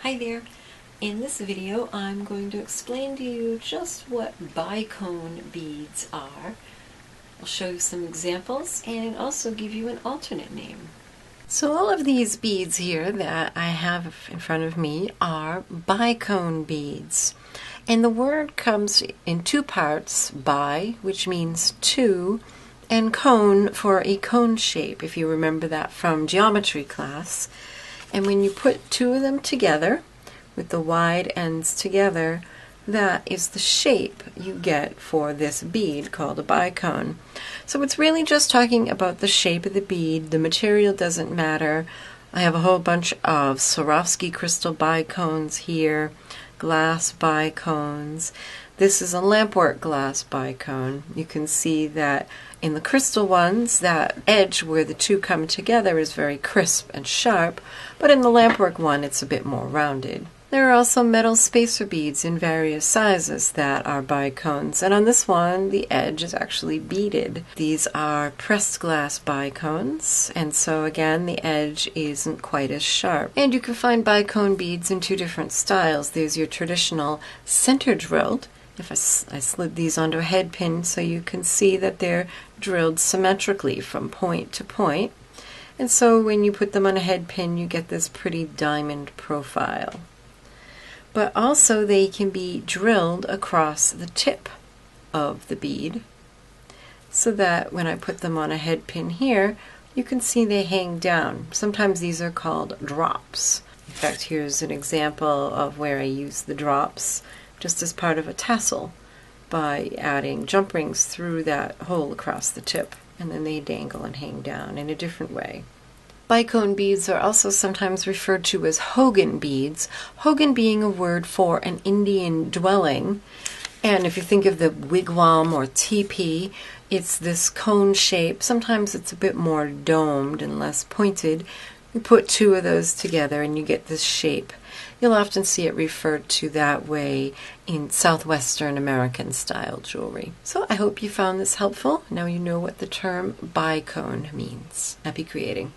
Hi there. In this video I'm going to explain to you just what bicone beads are. I'll show you some examples and also give you an alternate name. So all of these beads here that I have in front of me are bicone beads. And the word comes in two parts, bi, which means two, and cone for a cone shape, if you remember that from geometry class. And when you put two of them together, with the wide ends together, that is the shape you get for this bead called a bicone. So it's really just talking about the shape of the bead. The material doesn't matter. I have a whole bunch of Swarovski crystal bicones here, glass bicones. This is a lampwork glass bicone. You can see that in the crystal ones, that edge where the two come together is very crisp and sharp, but in the lampwork one it's a bit more rounded. There are also metal spacer beads in various sizes that are bicones, and on this one the edge is actually beaded. These are pressed glass bicones, and so again the edge isn't quite as sharp. And you can find bicone beads in two different styles. There's your traditional center drilled. If I slid these onto a head pin so you can see that they're drilled symmetrically from point to point. And so when you put them on a head pin you get this pretty diamond profile. But also they can be drilled across the tip of the bead so that when I put them on a head pin here, you can see they hang down. Sometimes these are called drops. In fact, here's an example of where I use the drops just as part of a tassel by adding jump rings through that hole across the tip, and then they dangle and hang down in a different way. Bicone beads are also sometimes referred to as Hogan beads, Hogan being a word for an Indian dwelling. And if you think of the wigwam or teepee, it's this cone shape. Sometimes it's a bit more domed and less pointed. You put two of those together and you get this shape. You'll often see it referred to that way in Southwestern American style jewelry. So I hope you found this helpful. Now you know what the term bicone means. Happy creating.